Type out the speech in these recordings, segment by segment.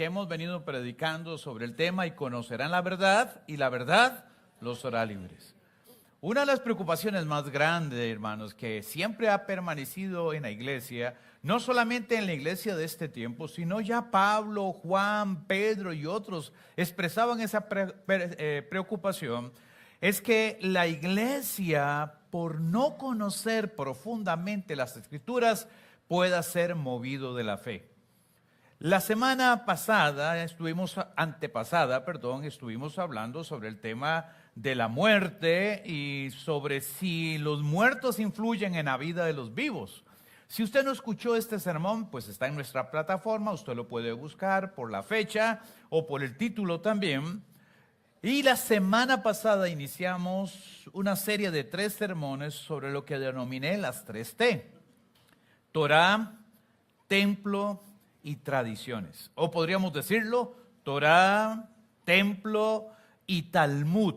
que hemos venido predicando sobre el tema y conocerán la verdad y la verdad los hará libres. Una de las preocupaciones más grandes, hermanos, que siempre ha permanecido en la iglesia, no solamente en la iglesia de este tiempo, sino ya Pablo, Juan, Pedro y otros expresaban esa preocupación, es que la iglesia, por no conocer profundamente las Escrituras, pueda ser movido de la fe. La semana pasada, estuvimos hablando sobre el tema de la muerte y sobre si los muertos influyen en la vida de los vivos. Si usted no escuchó este sermón, pues está en nuestra plataforma, usted lo puede buscar por la fecha o por el título también. Y la semana pasada iniciamos una serie de 3 sermones sobre lo que denominé las 3T: Torá, templo y tradiciones. O podríamos decirlo, Torá, templo y Talmud.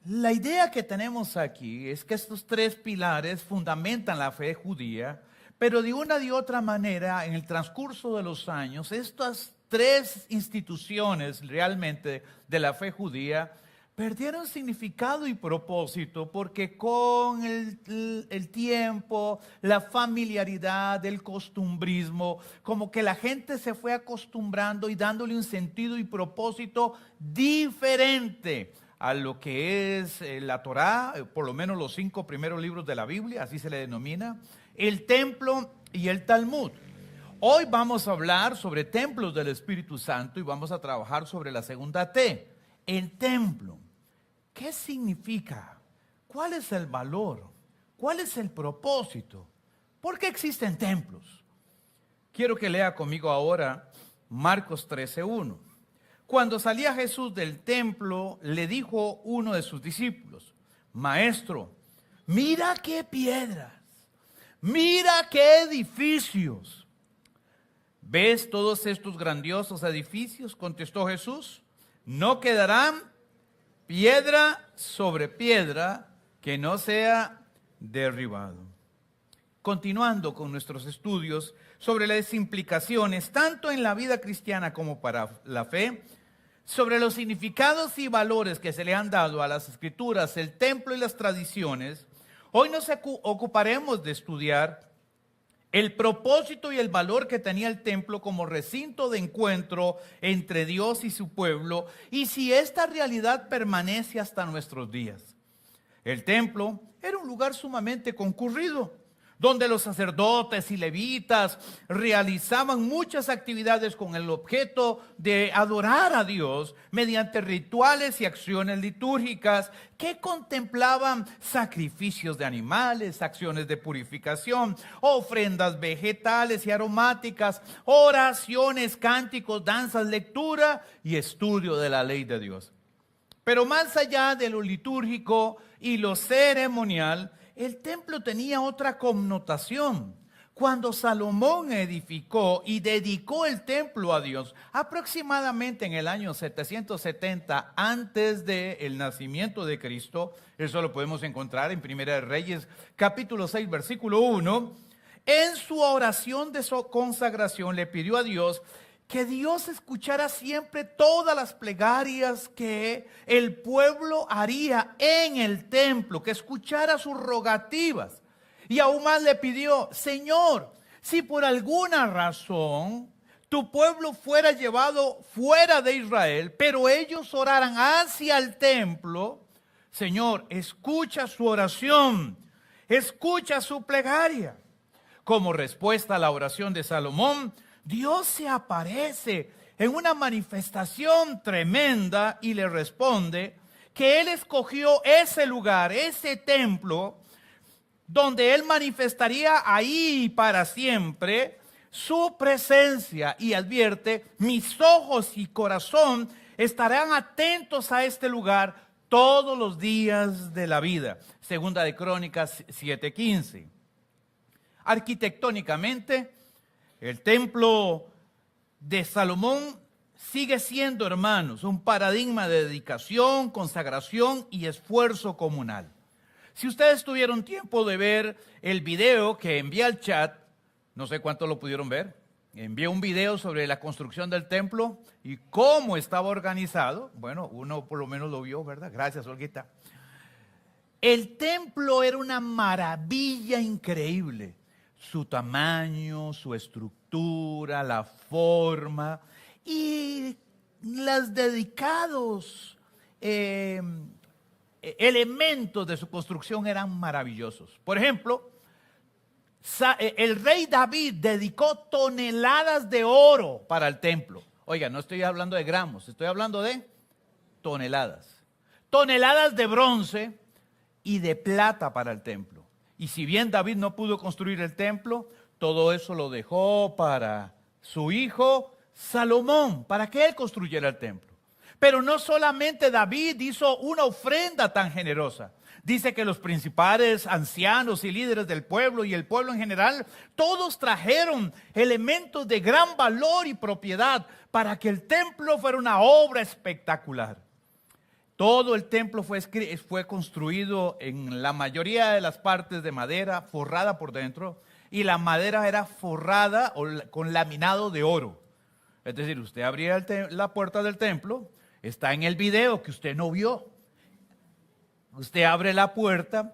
La idea que tenemos aquí es que estos 3 pilares fundamentan la fe judía, pero de una y otra manera, en el transcurso de los años, estas 3 instituciones realmente de la fe judía perdieron significado y propósito porque con el tiempo, la familiaridad, el costumbrismo, como que la gente se fue acostumbrando y dándole un sentido y propósito diferente a lo que es la Torá, por lo menos los 5 primeros libros de la Biblia, así se le denomina, el templo y el Talmud. Hoy vamos a hablar sobre templos del Espíritu Santo y vamos a trabajar sobre la segunda T, el templo. ¿Qué significa? ¿Cuál es el valor? ¿Cuál es el propósito? ¿Por qué existen templos? Quiero que lea conmigo ahora Marcos 13:1. Cuando salía Jesús del templo, le dijo uno de sus discípulos: Maestro, mira qué piedras, mira qué edificios. ¿Ves todos estos grandiosos edificios? Contestó Jesús. No quedarán piedra sobre piedra que no sea derribado. Continuando con nuestros estudios sobre las implicaciones, tanto en la vida cristiana como para la fe, sobre los significados y valores que se le han dado a las Escrituras, el templo y las tradiciones, hoy nos ocuparemos de estudiar el propósito y el valor que tenía el templo como recinto de encuentro entre Dios y su pueblo, y si esta realidad permanece hasta nuestros días. El templo era un lugar sumamente concurrido, donde los sacerdotes y levitas realizaban muchas actividades con el objeto de adorar a Dios mediante rituales y acciones litúrgicas que contemplaban sacrificios de animales, acciones de purificación, ofrendas vegetales y aromáticas, oraciones, cánticos, danzas, lectura y estudio de la ley de Dios. Pero más allá de lo litúrgico y lo ceremonial, el templo tenía otra connotación. Cuando Salomón edificó y dedicó el templo a Dios, aproximadamente en el año 770 antes del nacimiento de Cristo, eso lo podemos encontrar en Primera de Reyes, capítulo 6, versículo 1, en su oración de su consagración le pidió a Dios que Dios escuchara siempre todas las plegarias que el pueblo haría en el templo, que escuchara sus rogativas. Y aún más le pidió: Señor, si por alguna razón tu pueblo fuera llevado fuera de Israel, pero ellos oraran hacia el templo, Señor, escucha su oración, escucha su plegaria. Como respuesta a la oración de Salomón, Dios se aparece en una manifestación tremenda y le responde que Él escogió ese lugar, ese templo, donde Él manifestaría ahí para siempre su presencia, y advierte: mis ojos y corazón estarán atentos a este lugar todos los días de la vida. Segunda de Crónicas 7:15. Arquitectónicamente, el templo de Salomón sigue siendo, hermanos, un paradigma de dedicación, consagración y esfuerzo comunal. Si ustedes tuvieron tiempo de ver el video que envié al chat, no sé cuántos lo pudieron ver, envié un video sobre la construcción del templo y cómo estaba organizado. Bueno, uno por lo menos lo vio, ¿verdad? Gracias, Olguita. El templo era una maravilla increíble. Su tamaño, su estructura, la forma y los dedicados elementos de su construcción eran maravillosos. Por ejemplo, el rey David dedicó toneladas de oro para el templo. Oiga, no estoy hablando de gramos, estoy hablando de toneladas. Toneladas de bronce y de plata para el templo. Y si bien David no pudo construir el templo, todo eso lo dejó para su hijo Salomón, para que él construyera el templo. Pero no solamente David hizo una ofrenda tan generosa. Dice que los principales ancianos y líderes del pueblo y el pueblo en general, todos trajeron elementos de gran valor y propiedad para que el templo fuera una obra espectacular. Todo el templo fue construido en la mayoría de las partes de madera, forrada por dentro, y la madera era forrada con laminado de oro. Es decir, usted abría la puerta del templo, está en el video que usted no vio. Usted abre la puerta,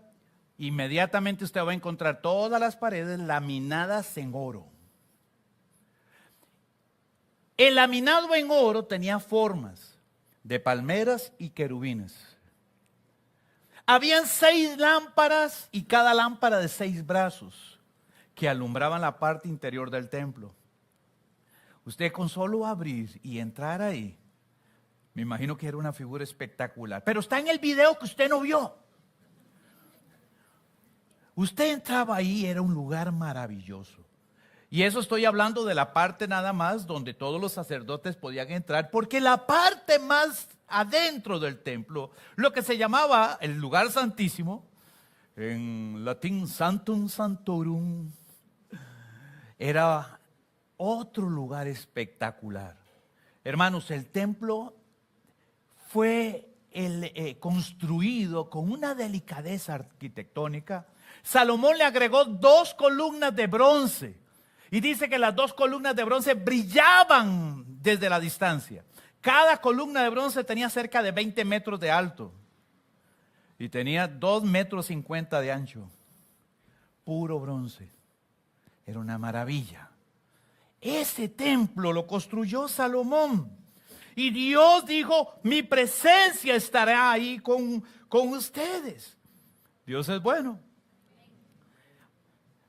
inmediatamente usted va a encontrar todas las paredes laminadas en oro. El laminado en oro tenía formas de palmeras y querubines. Habían 6 lámparas y cada lámpara de 6 brazos que alumbraban la parte interior del templo. Usted con solo abrir y entrar ahí, me imagino que era una figura espectacular. Pero está en el video que usted no vio. Usted entraba ahí, era un lugar maravilloso. Y eso estoy hablando de la parte nada más donde todos los sacerdotes podían entrar, porque la parte más adentro del templo, lo que se llamaba el lugar santísimo, en latín Sanctum Sanctorum, era otro lugar espectacular. Hermanos, el templo fue construido con una delicadeza arquitectónica. Salomón le agregó 2 columnas de bronce. Y dice que las 2 columnas de bronce brillaban desde la distancia. Cada columna de bronce tenía cerca de 20 metros de alto. Y tenía 2,50 metros de ancho. Puro bronce. Era una maravilla. Ese templo lo construyó Salomón. Y Dios dijo, mi presencia estará ahí con ustedes. Dios es bueno.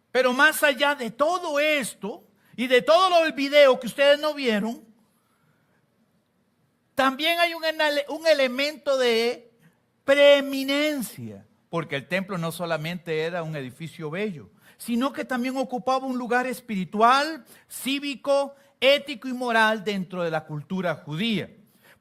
Pero más allá de todo esto y de todo el video que ustedes no vieron, también hay un elemento de preeminencia. Porque el templo no solamente era un edificio bello, sino que también ocupaba un lugar espiritual, cívico, ético y moral dentro de la cultura judía.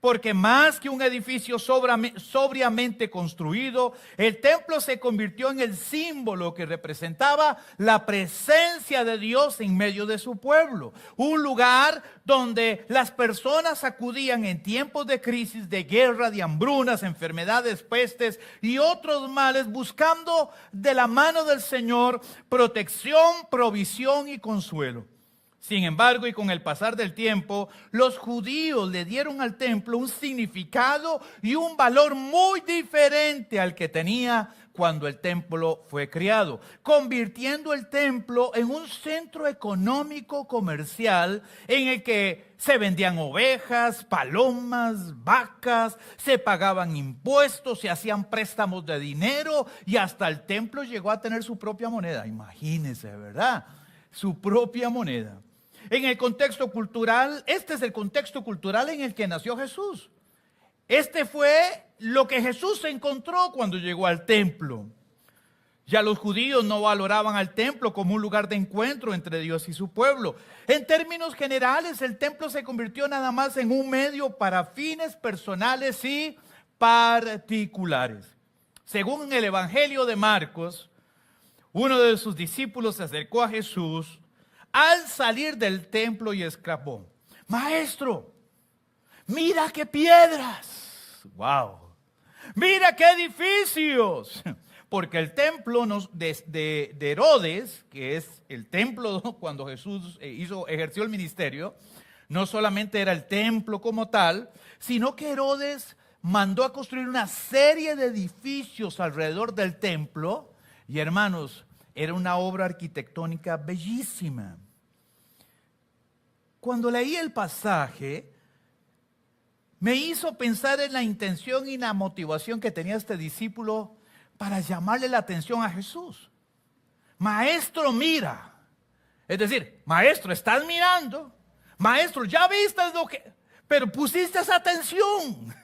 Porque más que un edificio sobriamente construido, el templo se convirtió en el símbolo que representaba la presencia de Dios en medio de su pueblo. Un lugar donde las personas acudían en tiempos de crisis, de guerra, de hambrunas, enfermedades, pestes y otros males, buscando de la mano del Señor protección, provisión y consuelo. Sin embargo, y con el pasar del tiempo, los judíos le dieron al templo un significado y un valor muy diferente al que tenía cuando el templo fue creado, convirtiendo el templo en un centro económico comercial en el que se vendían ovejas, palomas, vacas, se pagaban impuestos, se hacían préstamos de dinero y hasta el templo llegó a tener su propia moneda. Imagínense, ¿verdad? Su propia moneda. En el contexto cultural, este es el contexto cultural en el que nació Jesús. Este fue lo que Jesús encontró cuando llegó al templo. Ya los judíos no valoraban al templo como un lugar de encuentro entre Dios y su pueblo. En términos generales, el templo se convirtió nada más en un medio para fines personales y particulares. Según el Evangelio de Marcos, uno de sus discípulos se acercó a Jesús al salir del templo y exclamó: Maestro, mira qué piedras. ¡Wow! Mira qué edificios. porque el templo de Herodes, que es el templo cuando Jesús ejerció el ministerio, no solamente era el templo como tal, sino que Herodes mandó a construir una serie de edificios alrededor del templo. Y hermanos, era una obra arquitectónica bellísima. Cuando leí el pasaje, me hizo pensar en la intención y la motivación que tenía este discípulo para llamarle la atención a Jesús. Maestro, mira. Es decir, maestro, estás mirando. Maestro, ya viste lo que... Pero pusiste esa atención.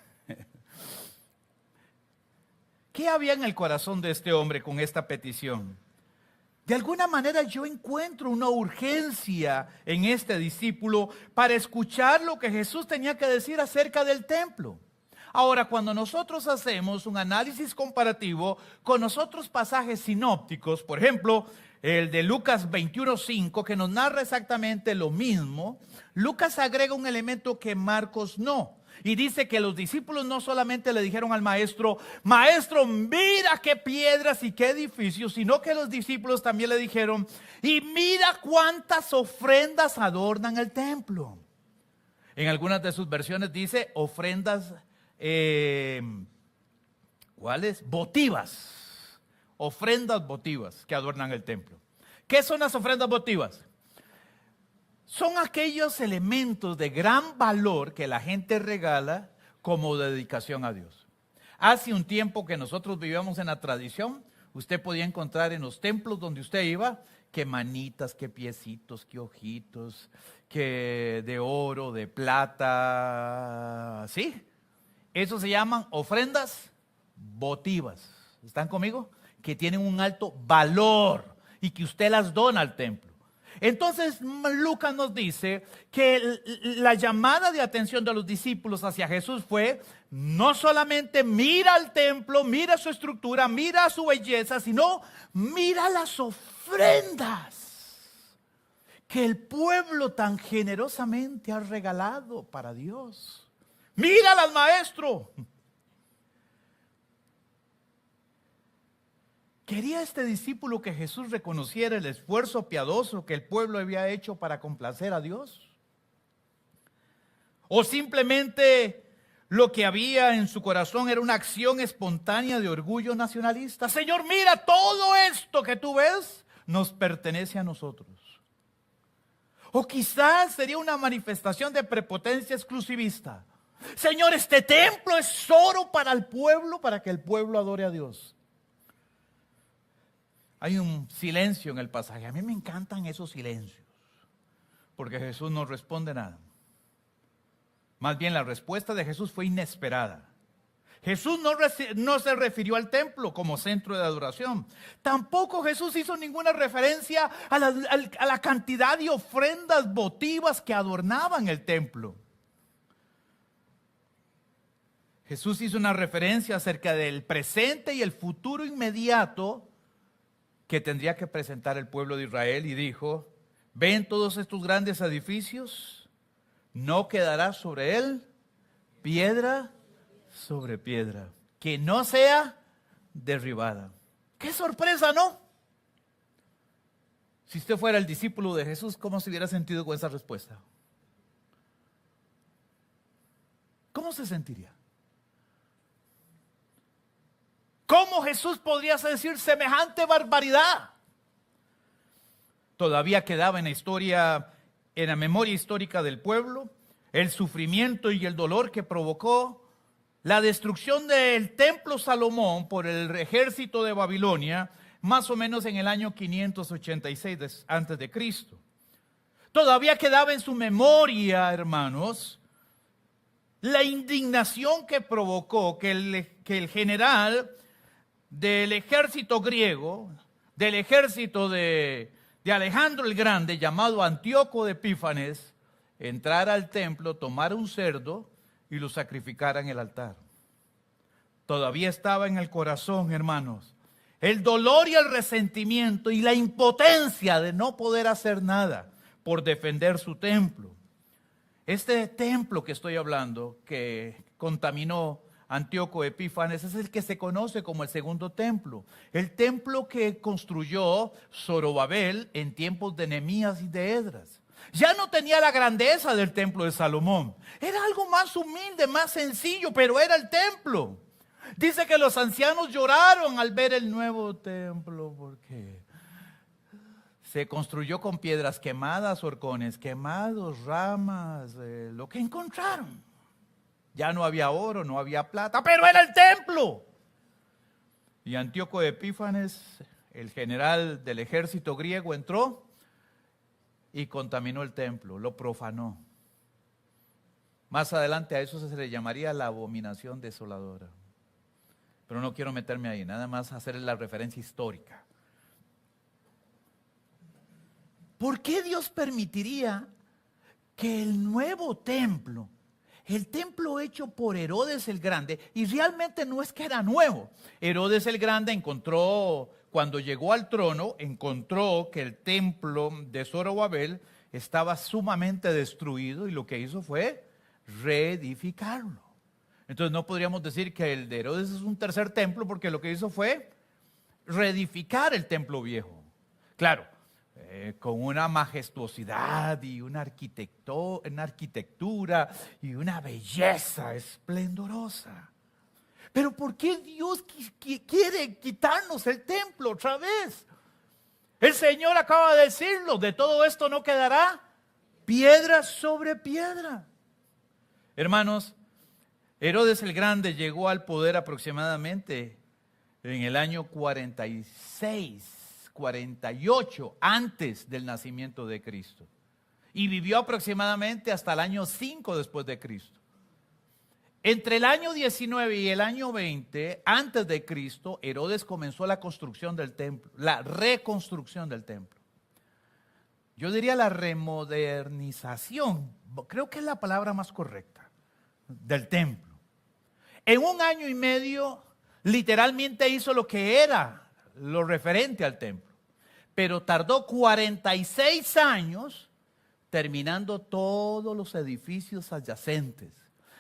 ¿Qué había en el corazón de este hombre con esta petición? De alguna manera yo encuentro una urgencia en este discípulo para escuchar lo que Jesús tenía que decir acerca del templo. Ahora, cuando nosotros hacemos un análisis comparativo con los otros pasajes sinópticos, por ejemplo, el de Lucas 21:5, que nos narra exactamente lo mismo, Lucas agrega un elemento que Marcos no. Y dice que los discípulos no solamente le dijeron al maestro, maestro, mira qué piedras y qué edificios, sino que los discípulos también le dijeron, y mira cuántas ofrendas adornan el templo. En algunas de sus versiones dice ofrendas, ¿cuáles? Votivas. Ofrendas votivas que adornan el templo. ¿Qué son las ofrendas votivas? Son aquellos elementos de gran valor que la gente regala como dedicación a Dios. Hace un tiempo que nosotros vivíamos en la tradición, usted podía encontrar en los templos donde usted iba, que manitas, que piecitos, que ojitos, que de oro, de plata, ¿sí? Eso se llaman ofrendas votivas. ¿Están conmigo? Que tienen un alto valor y que usted las dona al templo. Entonces Lucas nos dice que la llamada de atención de los discípulos hacia Jesús fue no solamente mira al templo, mira su estructura, mira su belleza, sino mira las ofrendas que el pueblo tan generosamente ha regalado para Dios. Míralas, maestro. ¿Quería este discípulo que Jesús reconociera el esfuerzo piadoso que el pueblo había hecho para complacer a Dios? ¿O simplemente lo que había en su corazón era una acción espontánea de orgullo nacionalista? Señor, mira, todo esto que tú ves nos pertenece a nosotros. O quizás sería una manifestación de prepotencia exclusivista. Señor, este templo es solo para el pueblo, para que el pueblo adore a Dios. Hay un silencio en el pasaje. A mí me encantan esos silencios, porque Jesús no responde nada. Más bien la respuesta de Jesús fue inesperada. Jesús no se refirió al templo como centro de adoración. Tampoco Jesús hizo ninguna referencia a la cantidad de ofrendas votivas que adornaban el templo. Jesús hizo una referencia acerca del presente y el futuro inmediato que tendría que presentar el pueblo de Israel y dijo, ¿ven todos estos grandes edificios? No quedará sobre él piedra sobre piedra, que no sea derribada. ¡Qué sorpresa!, ¿no? Si usted fuera el discípulo de Jesús, ¿cómo se hubiera sentido con esa respuesta? ¿Cómo se sentiría? ¿Cómo Jesús podría decir semejante barbaridad? Todavía quedaba en la historia, en la memoria histórica del pueblo, el sufrimiento y el dolor que provocó la destrucción del templo Salomón por el ejército de Babilonia, más o menos en el año 586 antes de Cristo. Todavía quedaba en su memoria, hermanos, la indignación que provocó que el general del ejército griego, del ejército de Alejandro el Grande, llamado Antíoco de Epífanes, entrara al templo, tomara un cerdo y lo sacrificara en el altar. Todavía estaba en el corazón, hermanos, el dolor y el resentimiento y la impotencia de no poder hacer nada por defender su templo. Este templo que estoy hablando, que contaminó Antíoco Epífanes, es el que se conoce como el segundo templo. El templo que construyó Zorobabel en tiempos de Nehemías y de Esdras. Ya no tenía la grandeza del templo de Salomón. Era algo más humilde, más sencillo, pero era el templo. Dice que los ancianos lloraron al ver el nuevo templo porque se construyó con piedras quemadas, horcones quemados, ramas, lo que encontraron. Ya no había oro, no había plata, pero era el templo. Y Antíoco Epífanes, el general del ejército griego, entró y contaminó el templo, lo profanó. Más adelante a eso se le llamaría la abominación desoladora. Pero no quiero meterme ahí, nada más hacer la referencia histórica. ¿Por qué Dios permitiría que el nuevo templo, el templo hecho por Herodes el Grande, y realmente no es que era nuevo? Herodes el Grande encontró, cuando llegó al trono, encontró que el templo de Zorobabel estaba sumamente destruido y lo que hizo fue reedificarlo. Entonces no podríamos decir que el de Herodes es un tercer templo porque lo que hizo fue reedificar el templo viejo. Claro, con una majestuosidad y una arquitectura y una belleza esplendorosa. Pero ¿por qué Dios quiere quitarnos el templo otra vez? El Señor acaba de decirlo, de todo esto no quedará piedra sobre piedra. Hermanos, Herodes el Grande llegó al poder aproximadamente en el año 46, 48 antes del nacimiento de Cristo. Y vivió aproximadamente hasta el año 5 después de Cristo. Entre el año 19 y el año 20 antes de Cristo, Herodes comenzó la construcción del templo, la reconstrucción del templo. Yo diría la remodernización, creo que es la palabra más correcta, del templo. En un año y medio, literalmente hizo lo que era lo referente al templo. Pero tardó 46 años terminando todos los edificios adyacentes.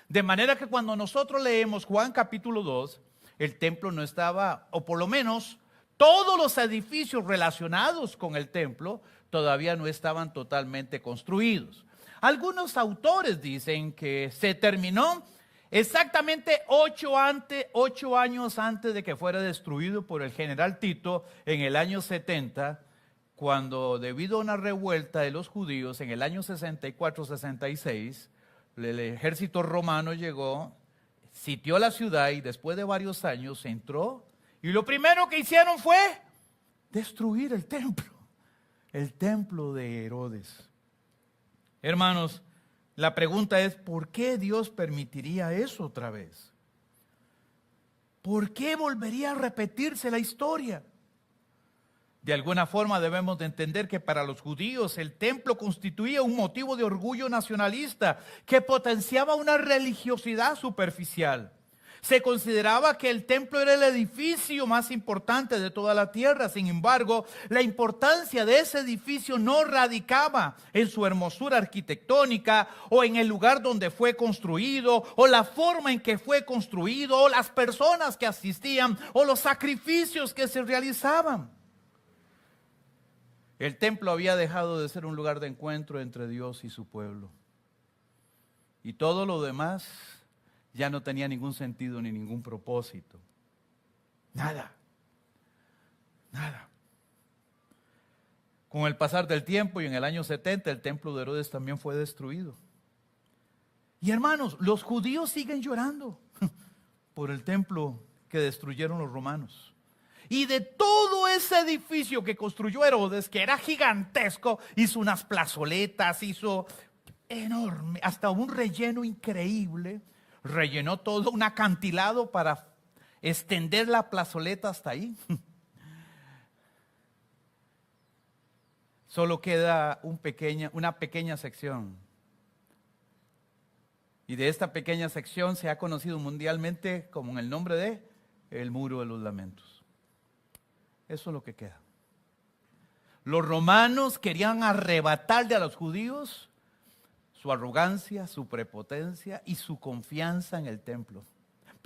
De manera que cuando nosotros leemos Juan capítulo 2, el templo no estaba, o por lo menos todos los edificios relacionados con el templo todavía no estaban totalmente construidos. Algunos autores dicen que se terminó exactamente 8 años antes de que fuera destruido por el general Tito en el año 70, cuando debido a una revuelta de los judíos en el año 64-66, el ejército romano llegó, sitió la ciudad y después de varios años entró y lo primero que hicieron fue destruir el templo de Herodes. Hermanos, la pregunta es, ¿por qué Dios permitiría eso otra vez? ¿Por qué volvería a repetirse la historia? De alguna forma debemos de entender que para los judíos el templo constituía un motivo de orgullo nacionalista que potenciaba una religiosidad superficial. Se consideraba que el templo era el edificio más importante de toda la tierra. Sin embargo, la importancia de ese edificio no radicaba en su hermosura arquitectónica o en el lugar donde fue construido o la forma en que fue construido o las personas que asistían o los sacrificios que se realizaban. El templo había dejado de ser un lugar de encuentro entre Dios y su pueblo. Y todo lo demás ya no tenía ningún sentido ni ningún propósito. Nada. Con el pasar del tiempo y en el año 70 el templo de Herodes también fue destruido. Y hermanos, los judíos siguen llorando por el templo que destruyeron los romanos. Y de todo ese edificio que construyó Herodes, que era gigantesco, hizo unas plazoletas, hizo enorme, hasta un relleno increíble. Rellenó todo un acantilado para extender la plazoleta hasta ahí. Solo queda una pequeña sección. Y de esta pequeña sección se ha conocido mundialmente como en el nombre de el Muro de los Lamentos. Eso es lo que queda. Los romanos querían arrebatarle a los judíos su arrogancia, su prepotencia y su confianza en el templo.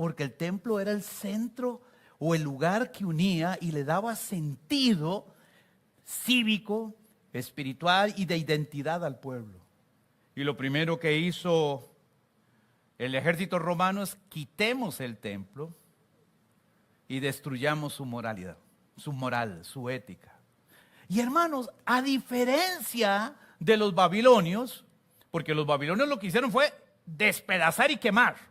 porque el templo era el centro o el lugar que unía y le daba sentido cívico, espiritual y de identidad al pueblo. Y lo primero que hizo el ejército romano es: quitemos el templo y destruyamos su moralidad, su moral, su ética. Y hermanos, a diferencia de los babilonios, porque los babilonios lo que hicieron fue despedazar y quemar,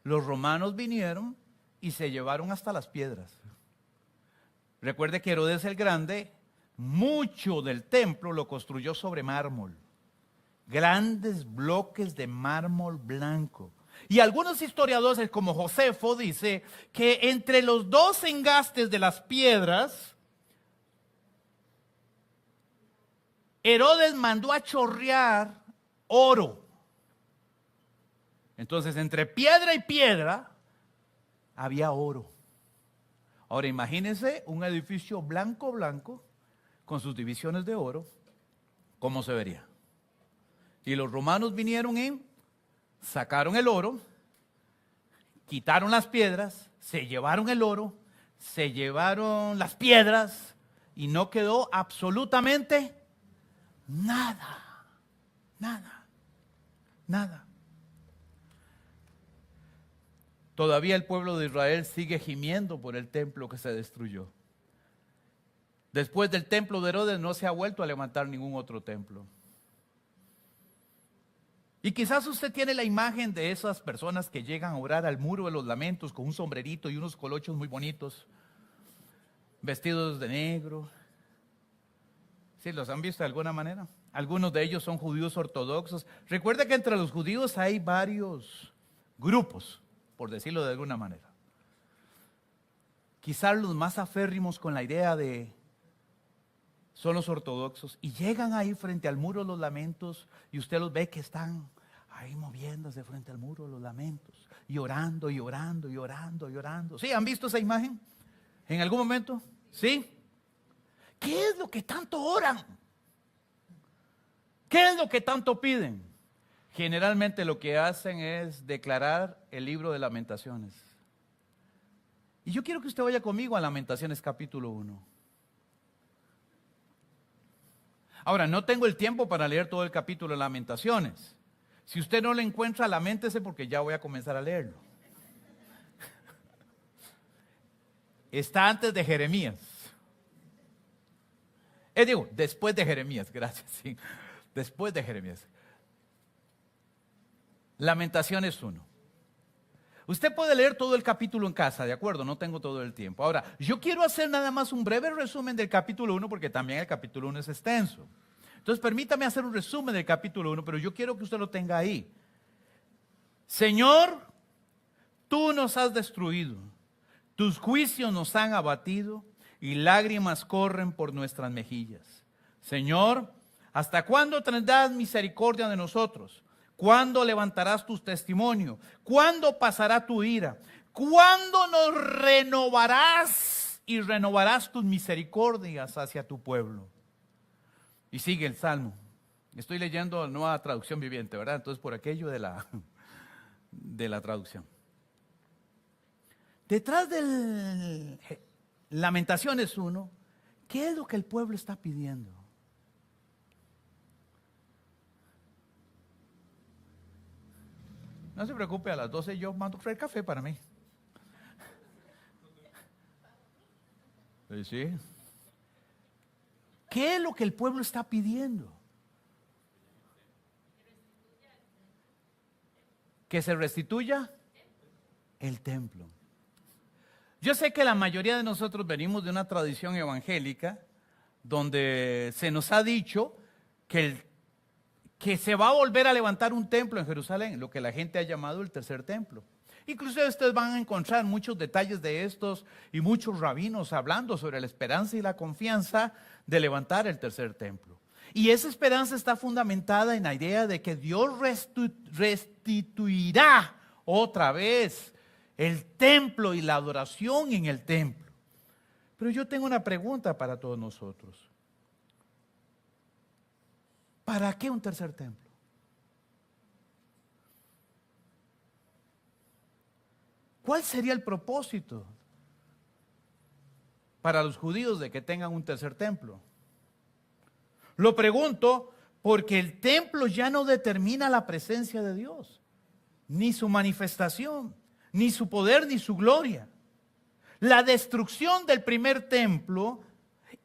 los romanos vinieron y se llevaron hasta las piedras. Recuerde que Herodes el Grande, mucho del templo lo construyó sobre mármol. Grandes bloques de mármol blanco. Y algunos historiadores, como Josefo, dice que entre los dos engastes de las piedras, Herodes mandó a chorrear oro. Entonces, entre piedra y piedra había oro. Ahora imagínense un edificio blanco, blanco, con sus divisiones de oro, ¿cómo se vería? Y los romanos vinieron y sacaron el oro, quitaron las piedras, se llevaron el oro, se llevaron las piedras y no quedó absolutamente nada, nada, nada. Todavía el pueblo de Israel sigue gimiendo por el templo que se destruyó. Después del templo de Herodes no se ha vuelto a levantar ningún otro templo. Y quizás usted tiene la imagen de esas personas que llegan a orar al muro de los lamentos con un sombrerito y unos colochos muy bonitos, vestidos de negro. ¿Sí los han visto de alguna manera? Algunos de ellos son judíos ortodoxos. Recuerda que entre los judíos hay varios grupos, por decirlo de alguna manera. Quizás los más aférrimos con la idea son los ortodoxos, y llegan ahí frente al muro de los lamentos y usted los ve que están ahí moviéndose frente al muro de los lamentos y orando y orando y orando y orando. ¿Sí? ¿Han visto esa imagen en algún momento? ¿Sí? ¿Qué es lo que tanto oran? ¿Qué es lo que tanto piden? Generalmente lo que hacen es declarar el libro de Lamentaciones. Y yo quiero que usted vaya conmigo a Lamentaciones capítulo 1. Ahora, no tengo el tiempo para leer todo el capítulo de Lamentaciones. Si usted no lo encuentra, laméntese porque ya voy a comenzar a leerlo. Está antes de Jeremías. Después de Jeremías, gracias. Sí. Después de Jeremías. Lamentaciones 1. Usted puede leer todo el capítulo en casa, ¿de acuerdo? No tengo todo el tiempo. Ahora, yo quiero hacer nada más un breve resumen del capítulo 1 porque también el capítulo 1 es extenso. Entonces, permítame hacer un resumen del capítulo 1, pero yo quiero que usted lo tenga ahí. Señor, tú nos has destruido, tus juicios nos han abatido y lágrimas corren por nuestras mejillas. Señor, ¿hasta cuándo tendrás misericordia de nosotros? ¿Cuándo levantarás tu testimonio? ¿Cuándo pasará tu ira? ¿Cuándo nos renovarás y renovarás tus misericordias hacia tu pueblo? Y sigue el Salmo. Estoy leyendo la Nueva Traducción Viviente, ¿verdad? Entonces por aquello de la traducción. Detrás del Lamentaciones 1, ¿qué es lo que el pueblo está pidiendo? No se preocupe, a las 12 yo mando a traer café para mí. ¿Sí? ¿Qué es lo que el pueblo está pidiendo? Que se restituya el templo. Yo sé que la mayoría de nosotros venimos de una tradición evangélica donde se nos ha dicho que se va a volver a levantar un templo en Jerusalén, lo que la gente ha llamado el tercer templo. Incluso ustedes van a encontrar muchos detalles de estos y muchos rabinos hablando sobre la esperanza y la confianza de levantar el tercer templo. Y esa esperanza está fundamentada en la idea de que Dios restituirá otra vez el templo y la adoración en el templo. Pero yo tengo una pregunta para todos nosotros. ¿Para qué un tercer templo? ¿Cuál sería el propósito para los judíos de que tengan un tercer templo? Lo pregunto porque el templo ya no determina la presencia de Dios, ni su manifestación, ni su poder, ni su gloria. La destrucción del primer templo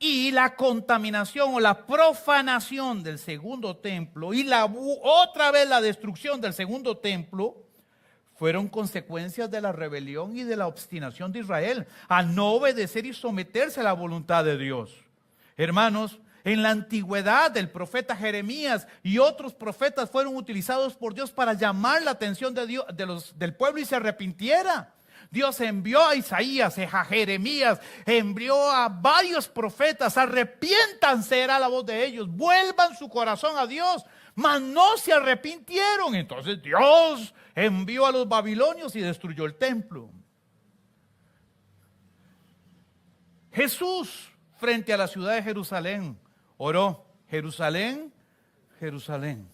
y la contaminación o la profanación del segundo templo y otra vez la destrucción del segundo templo fueron consecuencias de la rebelión y de la obstinación de Israel a no obedecer y someterse a la voluntad de Dios. Hermanos, en la antigüedad el profeta Jeremías y otros profetas fueron utilizados por Dios para llamar la atención de Dios, del pueblo y se arrepintiera. Dios envió a Isaías, a Jeremías, envió a varios profetas. Arrepiéntanse, era la voz de ellos, vuelvan su corazón a Dios, mas no se arrepintieron. Entonces Dios envió a los babilonios y destruyó el templo. Jesús, frente a la ciudad de Jerusalén, oró: Jerusalén, Jerusalén,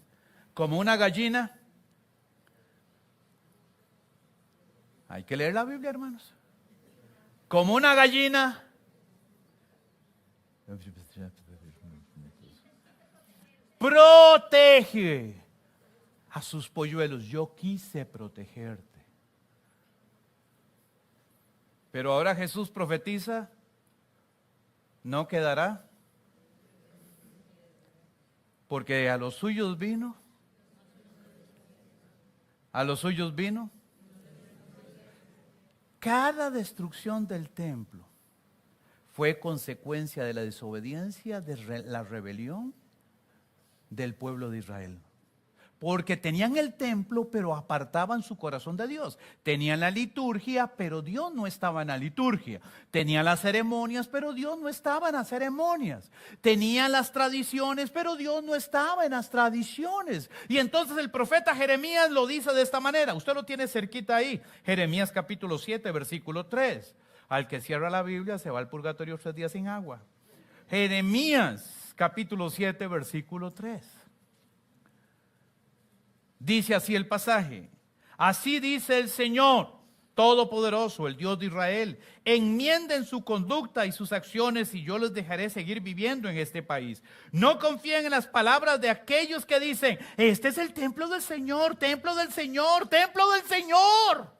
como una gallina. Hay que leer la Biblia, hermanos. Como una gallina protege a sus polluelos. Yo quise protegerte. Pero ahora Jesús profetiza: no quedará, porque a los suyos vino. A los suyos vino. Cada destrucción del templo fue consecuencia de la desobediencia, de la rebelión del pueblo de Israel. Porque tenían el templo, pero apartaban su corazón de Dios. Tenían la liturgia, pero Dios no estaba en la liturgia. Tenían las ceremonias, pero Dios no estaba en las ceremonias. Tenían las tradiciones, pero Dios no estaba en las tradiciones. Y entonces el profeta Jeremías lo dice de esta manera. Usted lo tiene cerquita ahí. Jeremías capítulo 7, versículo 3. Al que cierra la Biblia se va al purgatorio 3 días sin agua. Jeremías capítulo 7, versículo 3. Dice así el pasaje: así dice el Señor Todopoderoso, el Dios de Israel: enmienden su conducta y sus acciones y yo les dejaré seguir viviendo en este país. No confíen en las palabras de aquellos que dicen: este es el templo del Señor, templo del Señor, templo del Señor.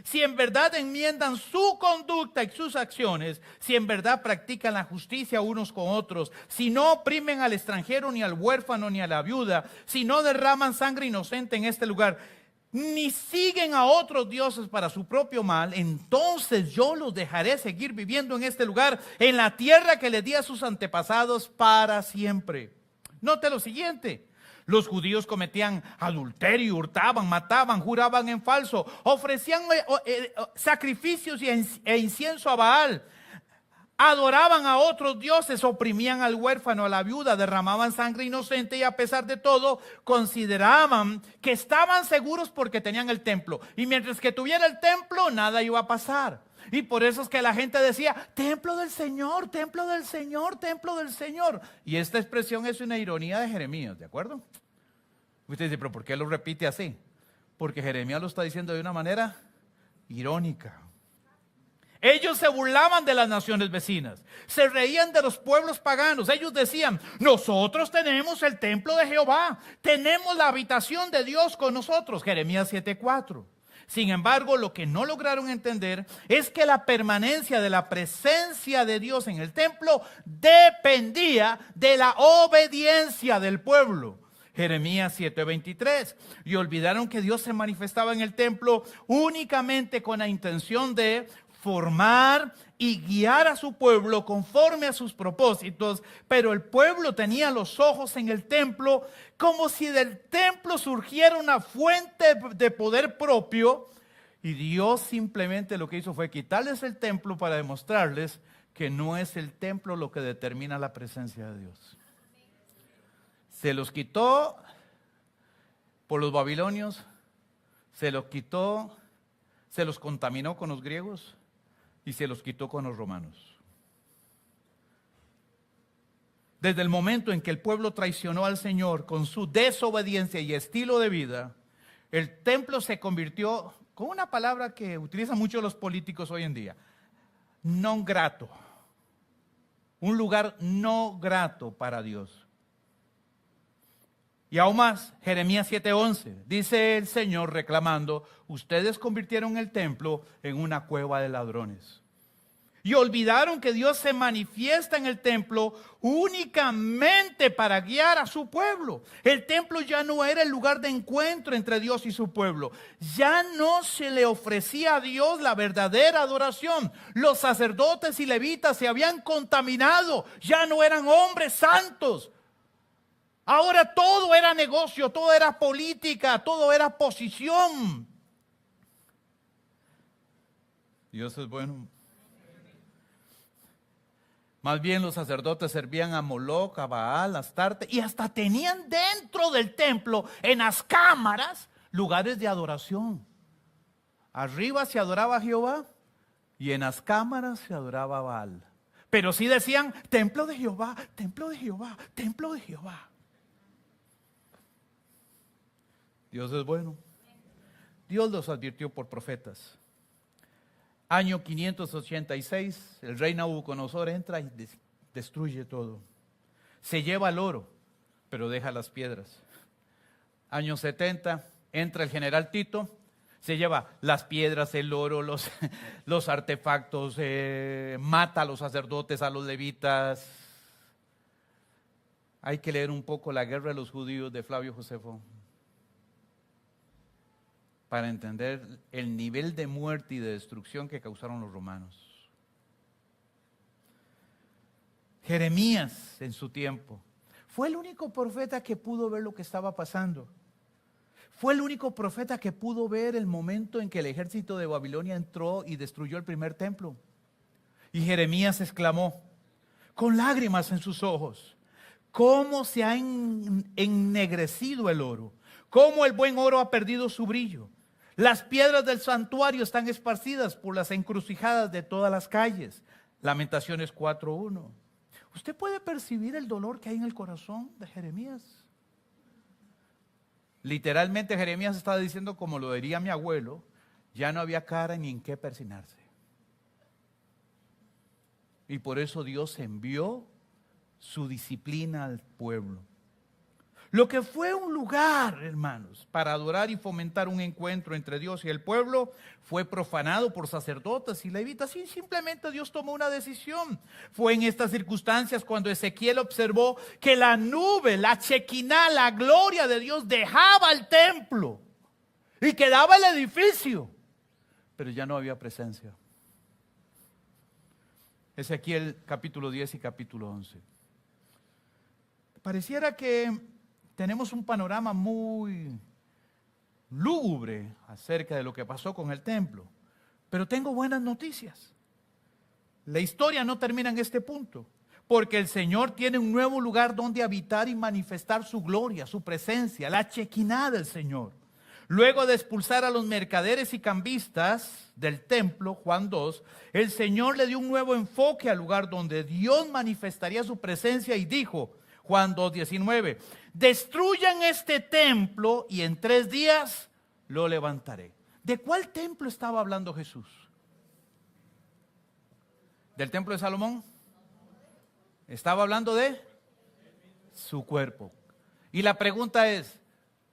Si en verdad enmiendan su conducta y sus acciones, si en verdad practican la justicia unos con otros, si no oprimen al extranjero, ni al huérfano, ni a la viuda, si no derraman sangre inocente en este lugar, ni siguen a otros dioses para su propio mal, entonces yo los dejaré seguir viviendo en este lugar, en la tierra que les di a sus antepasados para siempre. Note lo siguiente: los judíos cometían adulterio, hurtaban, mataban, juraban en falso, ofrecían sacrificios e incienso a Baal, adoraban a otros dioses, oprimían al huérfano, a la viuda, derramaban sangre inocente y a pesar de todo consideraban que estaban seguros porque tenían el templo. Y mientras que tuviera el templo, nada iba a pasar. Y por eso es que la gente decía: templo del Señor, templo del Señor, templo del Señor. Y esta expresión es una ironía de Jeremías, ¿de acuerdo? Usted dice: ¿pero por qué lo repite así? Porque Jeremías lo está diciendo de una manera irónica. Ellos se burlaban de las naciones vecinas, se reían de los pueblos paganos. Ellos decían: nosotros tenemos el templo de Jehová, tenemos la habitación de Dios con nosotros. Jeremías 7:4. Sin embargo, lo que no lograron entender es que la permanencia de la presencia de Dios en el templo dependía de la obediencia del pueblo. Jeremías 7:23. Y olvidaron que Dios se manifestaba en el templo únicamente con la intención de formar y guiar a su pueblo conforme a sus propósitos, pero el pueblo tenía los ojos en el templo como si del templo surgiera una fuente de poder propio, y Dios simplemente lo que hizo fue quitarles el templo para demostrarles que no es el templo lo que determina la presencia de Dios. Se los quitó por los babilonios, se los quitó, se los contaminó con los griegos y se los quitó con los romanos. Desde el momento en que el pueblo traicionó al Señor con su desobediencia y estilo de vida, el templo se convirtió con una palabra que utilizan mucho los políticos hoy en día, non grato. Un lugar no grato para Dios. Y aún más, Jeremías 7:11, dice el Señor reclamando, ustedes convirtieron el templo en una cueva de ladrones. Y olvidaron que Dios se manifiesta en el templo únicamente para guiar a su pueblo. El templo ya no era el lugar de encuentro entre Dios y su pueblo. Ya no se le ofrecía a Dios la verdadera adoración. Los sacerdotes y levitas se habían contaminado. Ya no eran hombres santos. Ahora todo era negocio, todo era política, todo era posición. Dios es bueno. Más bien los sacerdotes servían a Moloc, a Baal, a Astarte y hasta tenían dentro del templo, en las cámaras, lugares de adoración. Arriba se adoraba a Jehová y en las cámaras se adoraba a Baal. Pero sí decían, templo de Jehová, templo de Jehová, templo de Jehová. Dios es bueno. Dios los advirtió por profetas. Año 586, el rey Nabucodonosor entra y destruye todo. Se lleva el oro, pero deja las piedras. Año 70, entra el general Tito, se lleva las piedras, el oro, los artefactos, mata a los sacerdotes, a los levitas. Hay que leer un poco La guerra de los judíos de Flavio Josefo para entender el nivel de muerte y de destrucción que causaron los romanos. Jeremías en su tiempo fue el único profeta que pudo ver lo que estaba pasando. Fue el único profeta que pudo ver el momento en que el ejército de Babilonia entró y destruyó el primer templo. Y Jeremías exclamó, con lágrimas en sus ojos, ¿cómo se ha ennegrecido el oro? ¿Cómo el buen oro ha perdido su brillo? Las piedras del santuario están esparcidas por las encrucijadas de todas las calles. Lamentaciones 4:1. ¿Usted puede percibir el dolor que hay en el corazón de Jeremías? Literalmente Jeremías estaba diciendo, como lo diría mi abuelo, ya no había cara ni en qué persignarse. Y por eso Dios envió su disciplina al pueblo. Lo que fue un lugar, hermanos, para adorar y fomentar un encuentro entre Dios y el pueblo, fue profanado por sacerdotes y levitas. Y simplemente Dios tomó una decisión. Fue en estas circunstancias cuando Ezequiel observó que la nube, la Shekinah, la gloria de Dios dejaba el templo y quedaba el edificio, pero ya no había presencia. Ezequiel capítulo 10 y capítulo 11. Pareciera que tenemos un panorama muy lúgubre acerca de lo que pasó con el templo. Pero tengo buenas noticias. La historia no termina en este punto, porque el Señor tiene un nuevo lugar donde habitar y manifestar su gloria, su presencia, la Shekinah del Señor. Luego de expulsar a los mercaderes y cambistas del templo, Juan 2, el Señor le dio un nuevo enfoque al lugar donde Dios manifestaría su presencia y dijo, Juan 2:19, destruyan este templo y en 3 días lo levantaré. ¿De cuál templo estaba hablando Jesús? ¿Del templo de Salomón? Estaba hablando de su cuerpo. Y la pregunta es,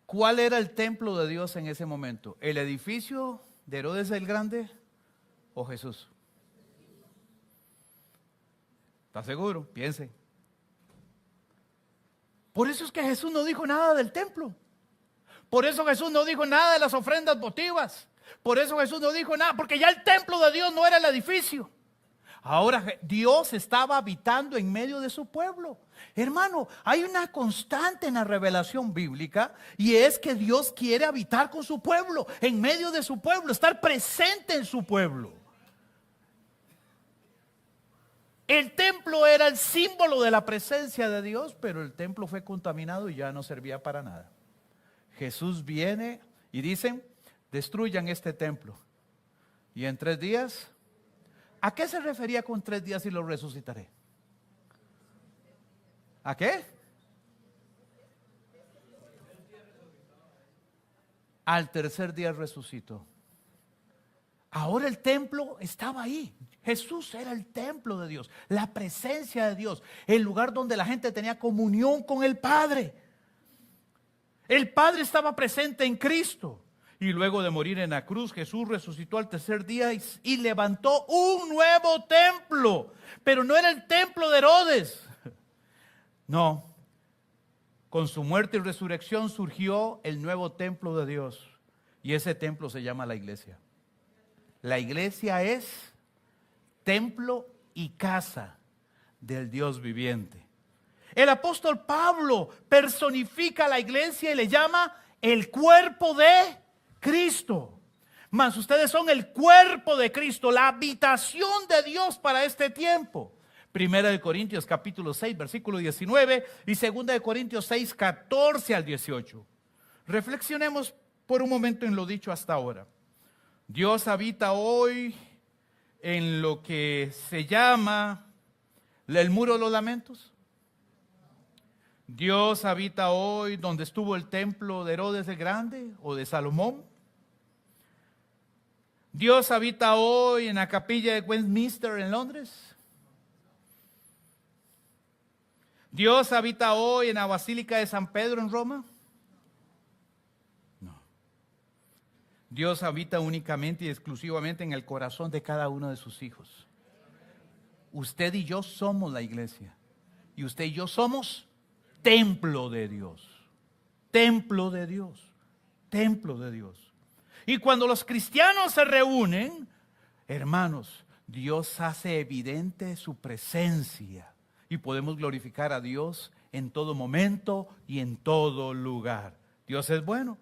¿cuál era el templo de Dios en ese momento? ¿El edificio de Herodes el Grande o Jesús? ¿Está seguro? Piense. Por eso es que Jesús no dijo nada del templo. Por eso Jesús no dijo nada de las ofrendas votivas. Por eso Jesús no dijo nada, porque ya el templo de Dios no era el edificio. Ahora Dios estaba habitando en medio de su pueblo. Hermano, hay una constante en la revelación bíblica y es que Dios quiere habitar con su pueblo, en medio de su pueblo, estar presente en su pueblo. El templo era el símbolo de la presencia de Dios, pero el templo fue contaminado y ya no servía para nada. Jesús viene y dicen, destruyan este templo. Y en 3 días, ¿a qué se refería con 3 días y lo resucitaré? ¿A qué? Al tercer día resucitó. Ahora el templo estaba ahí. Jesús era el templo de Dios, la presencia de Dios, el lugar donde la gente tenía comunión con el Padre. El Padre estaba presente en Cristo. Y luego de morir en la cruz, Jesús resucitó al tercer día y levantó un nuevo templo. Pero no era el templo de Herodes. No. Con su muerte y resurrección surgió el nuevo templo de Dios. Y ese templo se llama la iglesia. La iglesia es templo y casa del Dios viviente. El apóstol Pablo personifica la iglesia y le llama el cuerpo de Cristo. Mas ustedes son el cuerpo de Cristo, la habitación de Dios para este tiempo. Primera de Corintios capítulo 6, versículo 19 y segunda de Corintios 6, 14 al 18. Reflexionemos por un momento en lo dicho hasta ahora. Dios habita hoy en lo que se llama el muro de los lamentos. Dios habita hoy donde estuvo el templo de Herodes el Grande o de Salomón. Dios habita hoy en la capilla de Westminster en Londres. Dios habita hoy en la Basílica de San Pedro en Roma. No. Dios habita únicamente y exclusivamente en el corazón de cada uno de sus hijos. Usted y yo somos la iglesia. Y usted y yo somos templo de Dios. Templo de Dios. Templo de Dios. Y cuando los cristianos se reúnen, hermanos, Dios hace evidente su presencia. Y podemos glorificar a Dios en todo momento y en todo lugar. Dios es bueno.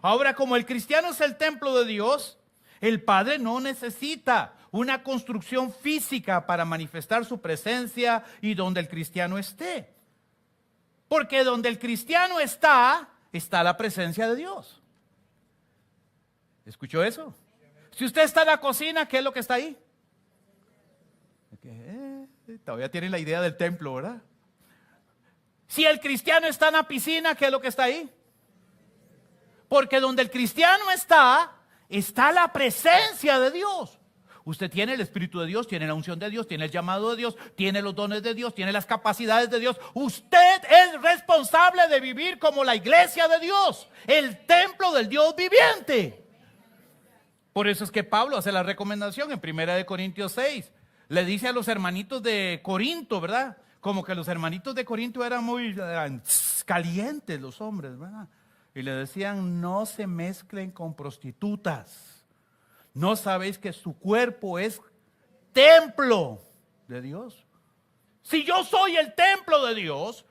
Ahora, como el cristiano es el templo de Dios, el Padre no necesita una construcción física para manifestar su presencia y donde el cristiano esté. Porque donde el cristiano está, está la presencia de Dios. ¿Escuchó eso? Si usted está en la cocina, ¿qué es lo que está ahí? Todavía tienen la idea del templo, ¿verdad? Si el cristiano está en la piscina, ¿qué es lo que está ahí? Porque donde el cristiano está, está la presencia de Dios. Usted tiene el Espíritu de Dios, tiene la unción de Dios, tiene el llamado de Dios, tiene los dones de Dios, tiene las capacidades de Dios. Usted es responsable de vivir como la iglesia de Dios, el templo del Dios viviente. Por eso es que Pablo hace la recomendación en 1 Corintios 6. Le dice a los hermanitos de Corinto, ¿verdad? Como que los hermanitos de Corinto eran muy calientes los hombres, ¿verdad? Y le decían, no se mezclen con prostitutas. ¿No sabéis que su cuerpo es templo de Dios? Si yo soy el templo de Dios,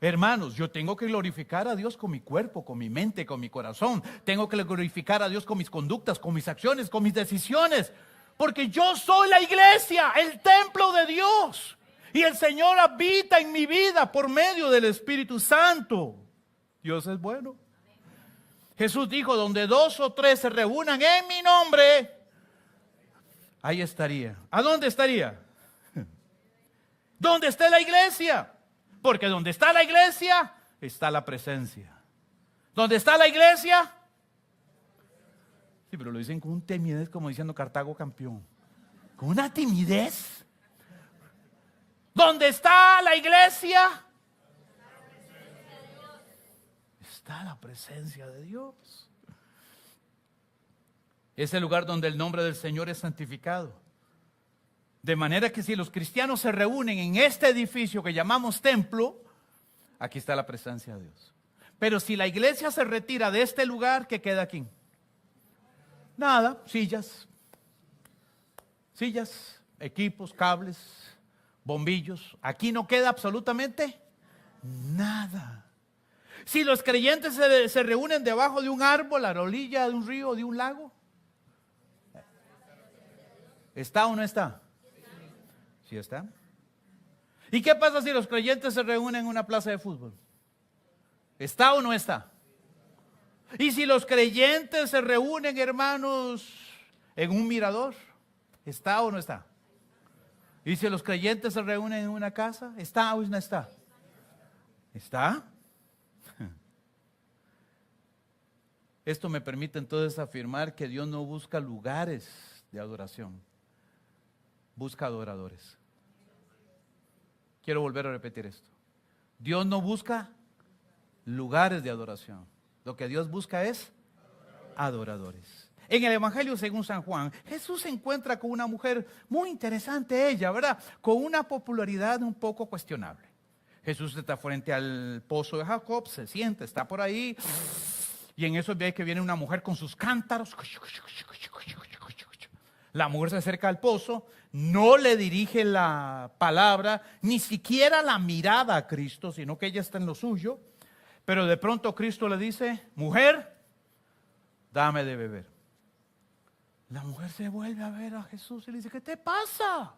hermanos, yo tengo que glorificar a Dios con mi cuerpo, con mi mente, con mi corazón. Tengo que glorificar a Dios con mis conductas, con mis acciones, con mis decisiones. Porque yo soy la iglesia, el templo de Dios. Y el Señor habita en mi vida por medio del Espíritu Santo. Dios es bueno. Jesús dijo, donde 2 o 3 se reúnan en mi nombre, ahí estaría. ¿A dónde estaría? ¿Dónde está la iglesia? Porque donde está la iglesia, está la presencia. ¿Dónde está la iglesia? Sí, pero lo dicen con una timidez como diciendo Cartago campeón. Con una timidez. ¿Dónde está la iglesia? Está la presencia de Dios. Es el lugar donde el nombre del Señor es santificado. De manera que si los cristianos se reúnen en este edificio que llamamos templo, aquí está la presencia de Dios. Pero si la iglesia se retira de este lugar, ¿qué queda aquí? Nada, sillas, equipos, cables, bombillos. Aquí no queda absolutamente nada. Si los creyentes se reúnen debajo de un árbol, a la orilla de un río, de un lago, ¿está o no está? ¿Sí está? ¿Y qué pasa si los creyentes se reúnen en una plaza de fútbol? ¿Está o no está? Y si los creyentes se reúnen, hermanos, en un mirador, ¿está o no está? Y si los creyentes se reúnen en una casa, ¿está o no está? ¿Está? Esto me permite entonces afirmar que Dios no busca lugares de adoración, busca adoradores. Quiero volver a repetir esto. Dios no busca lugares de adoración. Lo que Dios busca es adoradores. En el Evangelio según San Juan, Jesús se encuentra con una mujer muy interesante, ella, ¿verdad? Con una popularidad un poco cuestionable. Jesús está frente al pozo de Jacob, se sienta, está por ahí, y en eso ve que viene una mujer con sus cántaros. La mujer se acerca al pozo, no le dirige la palabra, ni siquiera la mirada a Cristo, sino que ella está en lo suyo. Pero de pronto Cristo le dice, mujer, dame de beber. La mujer se vuelve a ver a Jesús y le dice, ¿qué te pasa?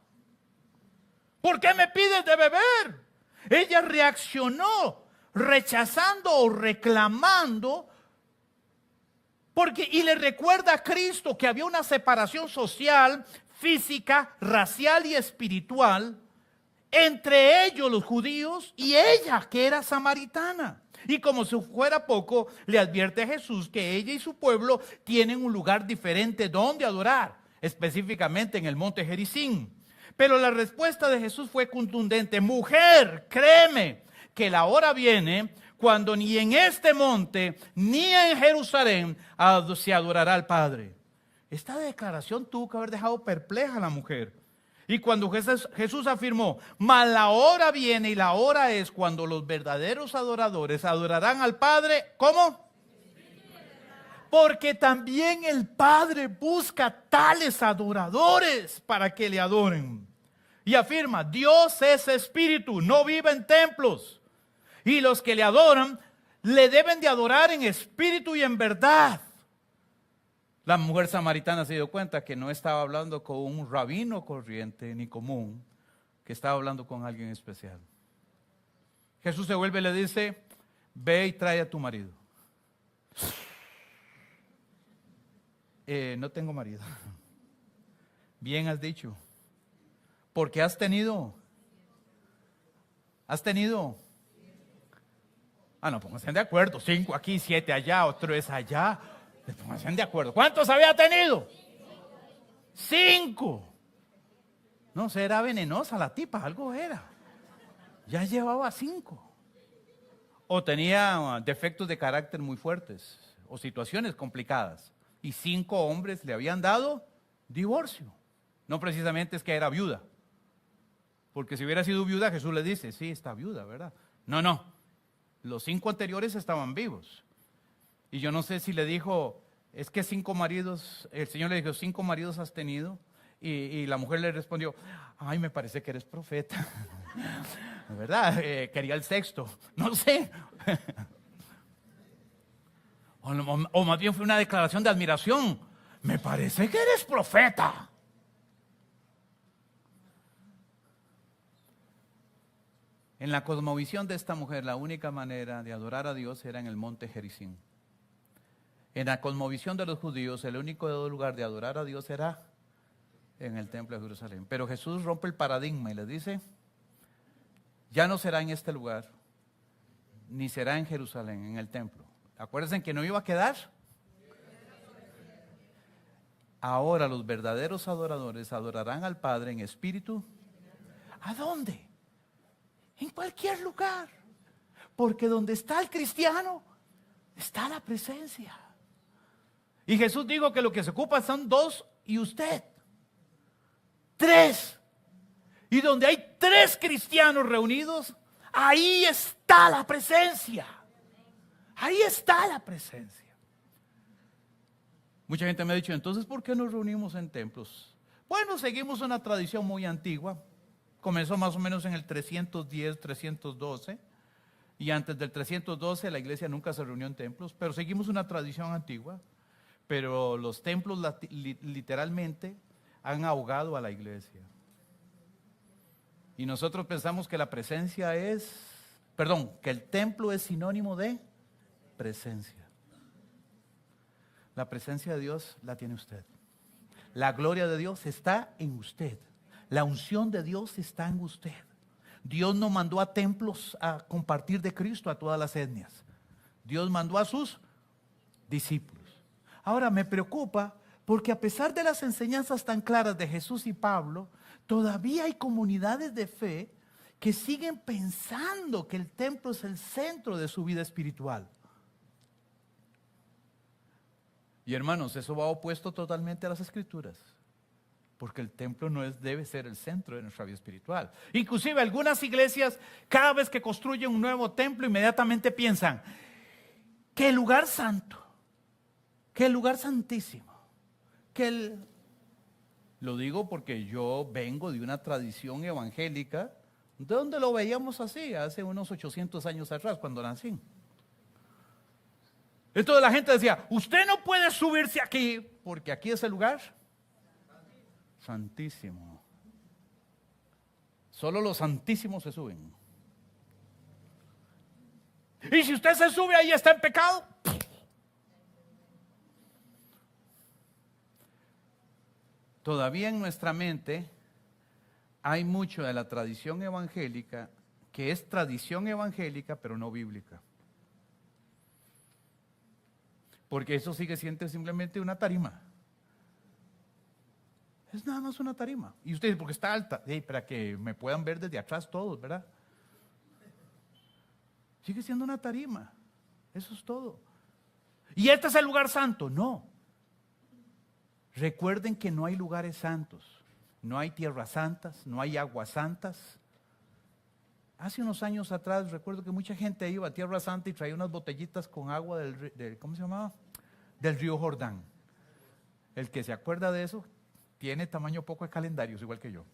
¿Por qué me pides de beber? Ella reaccionó rechazando o reclamando y le recuerda a Cristo que había una separación social, física, racial y espiritual entre ellos los judíos y ella que era samaritana. Y como si fuera poco, le advierte a Jesús que ella y su pueblo tienen un lugar diferente donde adorar, específicamente en el monte Gerizim. Pero la respuesta de Jesús fue contundente. Mujer, créeme que la hora viene cuando ni en este monte ni en Jerusalén se adorará al Padre. Esta declaración tuvo que haber dejado perpleja a la mujer. Y cuando Jesús afirmó, mas la hora viene y la hora es cuando los verdaderos adoradores adorarán al Padre, ¿cómo? Porque también el Padre busca tales adoradores para que le adoren. Y afirma, Dios es espíritu, no vive en templos. Y los que le adoran, le deben de adorar en espíritu y en verdad. La mujer samaritana se dio cuenta que no estaba hablando con un rabino corriente ni común, que estaba hablando con alguien especial. Jesús se vuelve y le dice, ve y trae a tu marido. No tengo marido. Bien has dicho. Porque has tenido. No, pónganse de acuerdo. 5 aquí, 7 allá, otro es allá. Pónganse de acuerdo. ¿Cuántos había tenido? 5. No, era venenosa la tipa, algo era. Ya llevaba 5. O tenía defectos de carácter muy fuertes, o situaciones complicadas. Y 5 hombres le habían dado divorcio. No precisamente es que era viuda. Porque si hubiera sido viuda, Jesús le dice, sí, está viuda, ¿verdad? No. Los 5 anteriores estaban vivos. Y yo no sé si le dijo, es que 5 maridos, el Señor le dijo, 5 maridos has tenido. Y la mujer le respondió, ay, me parece que eres profeta. ¿Verdad? Quería el 6º. No sé. O más bien fue una declaración de admiración. Me parece que eres profeta. En la cosmovisión de esta mujer, la única manera de adorar a Dios era en el monte Gerizim. En la cosmovisión de los judíos, el único lugar de adorar a Dios era en el templo de Jerusalén. Pero Jesús rompe el paradigma y les dice, ya no será en este lugar, ni será en Jerusalén, en el templo. Acuérdense que no iba a quedar. Ahora los verdaderos adoradores adorarán al Padre en espíritu. ¿A dónde? En cualquier lugar. Porque donde está el cristiano, está la presencia. Y Jesús dijo que lo que se ocupa son 2 y usted. 3. Y donde hay 3 cristianos reunidos, ahí está la presencia. Ahí está la presencia. Mucha gente me ha dicho, entonces, ¿por qué nos reunimos en templos? Bueno, seguimos una tradición muy antigua. Comenzó más o menos en el 310, 312. Y antes del 312 la iglesia nunca se reunió en templos, pero seguimos una tradición antigua. Pero los templos literalmente han ahogado a la iglesia. Y nosotros pensamos que la presencia que el templo es sinónimo de presencia. La presencia de Dios la tiene usted. La gloria de Dios está en usted. La unción de Dios está en usted. Dios no mandó a templos a compartir de Cristo a todas las etnias. Dios mandó a sus discípulos. Ahora me preocupa Porque a pesar de las enseñanzas tan claras de Jesús y Pablo, todavía hay comunidades de fe que siguen pensando que el templo es el centro de su vida espiritual. Y hermanos, eso va opuesto totalmente a las Escrituras. Porque el templo debe ser el centro de nuestra vida espiritual. Inclusive algunas iglesias, cada vez que construyen un nuevo templo, inmediatamente piensan que el lugar santo, que el lugar santísimo, lo digo porque yo vengo de una tradición evangélica donde lo veíamos así hace unos 800 años atrás cuando nací. Entonces la gente decía, usted no puede subirse aquí porque aquí es el lugar santísimo. Solo los santísimos se suben. Y si usted se sube ahí está en pecado. Todavía en nuestra mente hay mucho de la tradición evangélica que es tradición evangélica pero no bíblica. Porque eso sigue siendo simplemente una tarima. Es nada más una tarima. Y ustedes, porque está alta, para que me puedan ver desde atrás todos, ¿verdad? Sigue siendo una tarima. Eso es todo. ¿Y este es el lugar santo? No. Recuerden que no hay lugares santos. No hay tierras santas, no hay aguas santas. Hace unos años atrás recuerdo que mucha gente iba a Tierra Santa y traía unas botellitas con agua ¿cómo se llamaba? Del río Jordán. El que se acuerda de eso tiene tamaño poco de calendarios, igual que yo.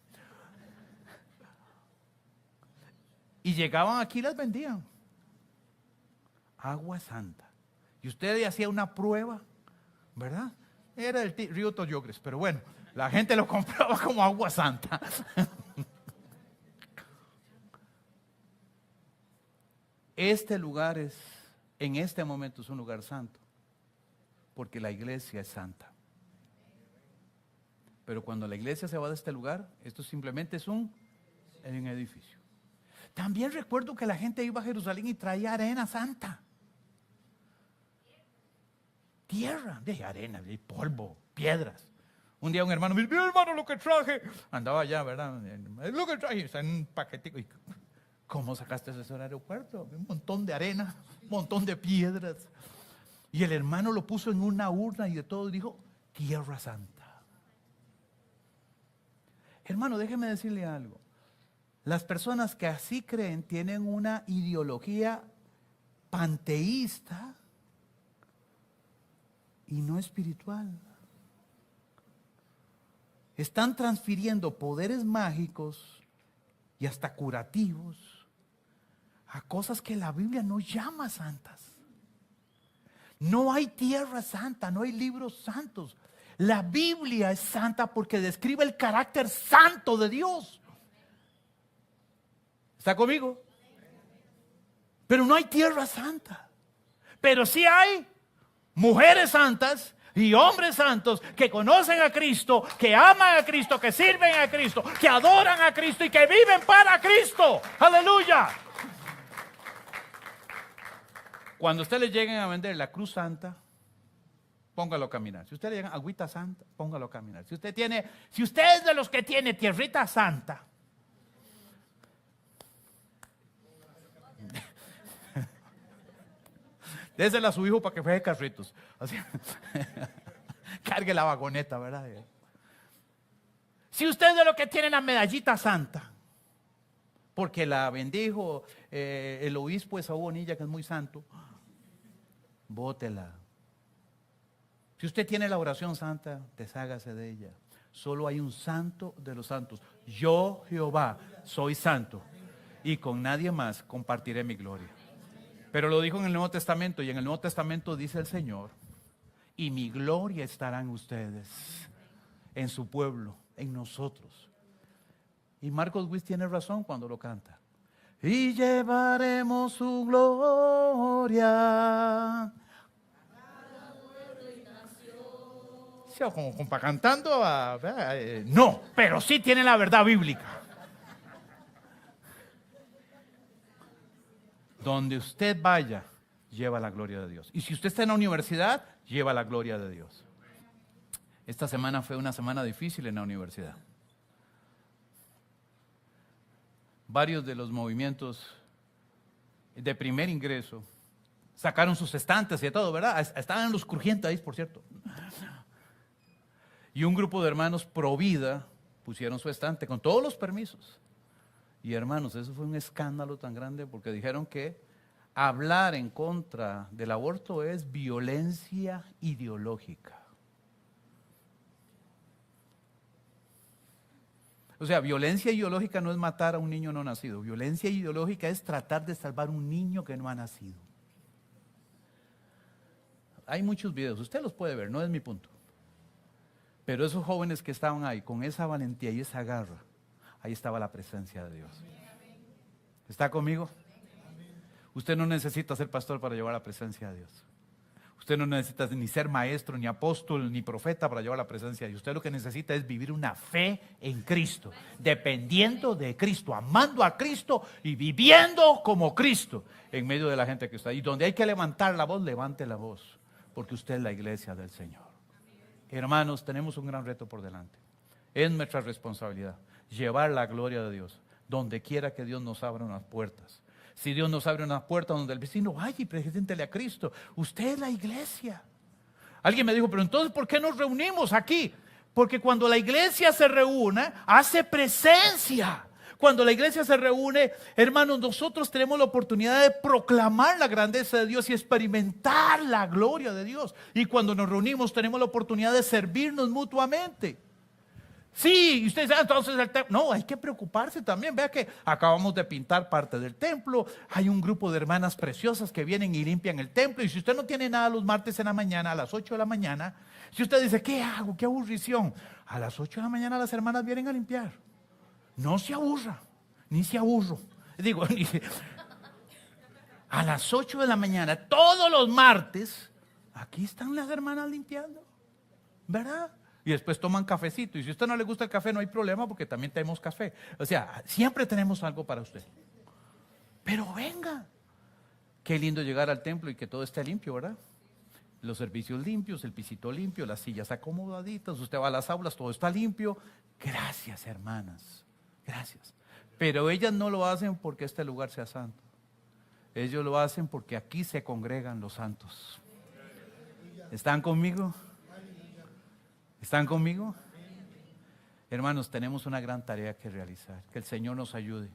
Y llegaban aquí y las vendían. Agua santa. Y usted hacía una prueba, ¿verdad? Era el río Toyogres, pero bueno, la gente lo compraba como agua santa. Este lugar en este momento es un lugar santo, porque la iglesia es santa. Pero cuando la iglesia se va de este lugar, esto simplemente es un edificio. También recuerdo que la gente iba a Jerusalén y traía arena santa. Tierra, de arena, de polvo, piedras. Un día un hermano me dice, mi hermano, lo que traje. Andaba allá, ¿verdad? Es lo que traje, está en un paquetico. ¿Cómo sacaste eso del aeropuerto? Un montón de arena, un montón de piedras. Y el hermano lo puso en una urna y de todo y dijo, Tierra Santa. Hermano, déjeme decirle algo. Las personas que así creen tienen una ideología panteísta y no espiritual. Están transfiriendo poderes mágicos y hasta curativos a cosas que la Biblia no llama santas. No hay tierra santa, no hay libros santos. La Biblia es santa porque describe el carácter santo de Dios. ¿Está conmigo? Pero no hay tierra santa. Pero sí hay mujeres santas y hombres santos que conocen a Cristo, que aman a Cristo, que sirven a Cristo, que adoran a Cristo y que viven para Cristo. ¡Aleluya! Cuando ustedes le lleguen a vender la cruz santa, póngalo a caminar. Si usted le llega agüita santa, póngalo a caminar. Si usted es de los que tiene tierrita santa, désela a su hijo para que juegue carritos. Así, cargue la vagoneta, ¿verdad? Si usted es de los que tiene la medallita santa, porque la bendijo el obispo de Sao Bonilla, que es muy santo, bótela. Si usted tiene la oración santa, deshágase de ella. Solo hay un santo de los santos. Yo, Jehová, soy santo, y con nadie más compartiré mi gloria. Pero lo dijo en el Nuevo Testamento, y en el Nuevo Testamento dice el Señor, y mi gloria estará en ustedes, en su pueblo, en nosotros. Y Marcos Witt tiene razón cuando lo canta. Y llevaremos su gloria. Sí, como para cantando, no, pero sí tiene la verdad bíblica. Donde usted vaya, lleva la gloria de Dios. Y si usted está en la universidad, lleva la gloria de Dios. Esta semana fue una semana difícil en la universidad. Varios de los movimientos de primer ingreso sacaron sus estantes y todo, ¿verdad? Estaban los crujientes ahí, por cierto. Y un grupo de hermanos pro vida pusieron su estante con todos los permisos. Y hermanos, eso fue un escándalo tan grande porque dijeron que hablar en contra del aborto es violencia ideológica. O sea, violencia ideológica no es matar a un niño no nacido. Violencia ideológica es tratar de salvar un niño que no ha nacido. Hay muchos videos, usted los puede ver, no es mi punto. Pero esos jóvenes que estaban ahí con esa valentía y esa garra, ahí estaba la presencia de Dios. ¿Está conmigo? Usted no necesita ser pastor para llevar la presencia de Dios. Usted no necesita ni ser maestro, ni apóstol, ni profeta para llevar la presencia de Dios. Usted lo que necesita es vivir una fe en Cristo, dependiendo de Cristo, amando a Cristo y viviendo como Cristo en medio de la gente que está ahí. Donde hay que levantar la voz, levante la voz, porque usted es la iglesia del Señor. Hermanos, tenemos un gran reto por delante. Es nuestra responsabilidad llevar la gloria de Dios donde quiera que Dios nos abra unas puertas. Si Dios nos abre una puerta donde el vecino vaya y preséntele a Cristo, usted es la iglesia. Alguien me dijo, pero entonces ¿por qué nos reunimos aquí? Porque cuando la iglesia se reúne, hace presencia. Cuando la iglesia se reúne, hermanos, nosotros tenemos la oportunidad de proclamar la grandeza de Dios y experimentar la gloria de Dios. Y cuando nos reunimos, tenemos la oportunidad de servirnos mutuamente. Sí, y usted dice, entonces el templo. No, hay que preocuparse también. Vea que acabamos de pintar parte del templo. Hay un grupo de hermanas preciosas que vienen y limpian el templo. Y si usted no tiene nada los martes en la mañana, a las 8 de la mañana, si usted dice, ¿qué hago? ¿Qué aburrición? A las 8 de la mañana las hermanas vienen a limpiar. No se aburra, ni se aburro. Digo, a las 8 de la mañana, todos los martes, aquí están las hermanas limpiando, ¿verdad? Y después toman cafecito. Y si a usted no le gusta el café, no hay problema porque también tenemos café. O sea, siempre tenemos algo para usted. Pero venga. Qué lindo llegar al templo y que todo esté limpio, ¿verdad? Los servicios limpios, el pisito limpio, las sillas acomodaditas. Usted va a las aulas, todo está limpio. Gracias, hermanas. Gracias. Pero ellas no lo hacen porque este lugar sea santo. Ellos lo hacen porque aquí se congregan los santos. ¿Están conmigo? ¿Están conmigo? Hermanos, tenemos una gran tarea que realizar. Que el Señor nos ayude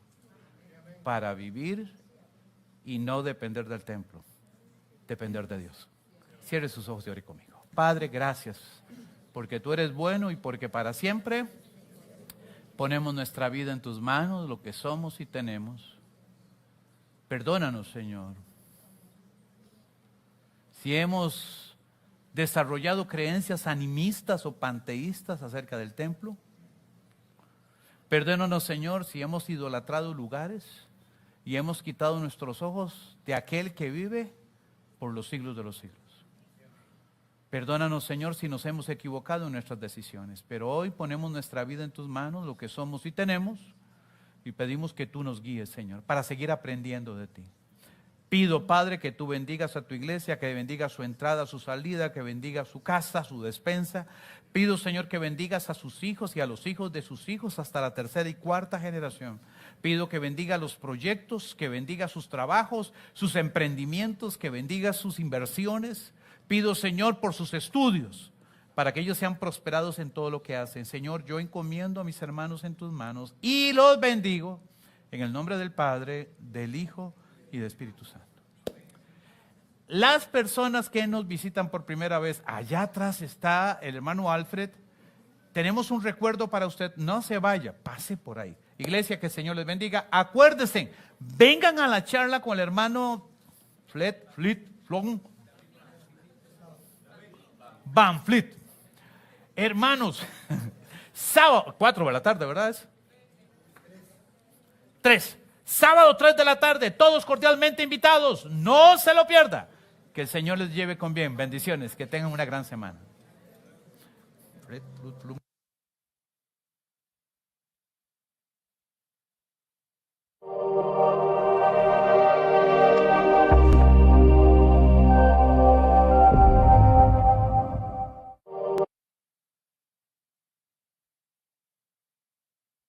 para vivir y no depender del templo, depender de Dios. Cierre sus ojos y ore conmigo. Padre, gracias porque tú eres bueno y porque para siempre ponemos nuestra vida en tus manos, lo que somos y tenemos. Perdónanos, Señor, si hemos desarrollado creencias animistas o panteístas acerca del templo. Perdónanos, Señor, si hemos idolatrado lugares y hemos quitado nuestros ojos de aquel que vive por los siglos de los siglos. Perdónanos, Señor, si nos hemos equivocado en nuestras decisiones, pero hoy ponemos nuestra vida en tus manos, lo que somos y tenemos, y pedimos que tú nos guíes, Señor, para seguir aprendiendo de ti. Pido, Padre, que tú bendigas a tu iglesia, que bendigas su entrada, su salida, que bendiga su casa, su despensa. Pido, Señor, que bendigas a sus hijos y a los hijos de sus hijos hasta la tercera y cuarta generación. Pido que bendiga los proyectos, que bendiga sus trabajos, sus emprendimientos, que bendiga sus inversiones. Pido, Señor, por sus estudios, para que ellos sean prosperados en todo lo que hacen. Señor, yo encomiendo a mis hermanos en tus manos y los bendigo en el nombre del Padre, del Hijo y del Espíritu Santo. Las personas que nos visitan por primera vez, allá atrás está el hermano Alfred. Tenemos un recuerdo para usted, no se vaya, pase por ahí. Iglesia, que el Señor les bendiga. Acuérdense, vengan a la charla con el hermano Van Fleet. Hermanos, sábado, 4 de la tarde, ¿verdad? 3. Sábado 3 de la tarde, todos cordialmente invitados, no se lo pierda. Que el Señor les lleve con bien, bendiciones, que tengan una gran semana.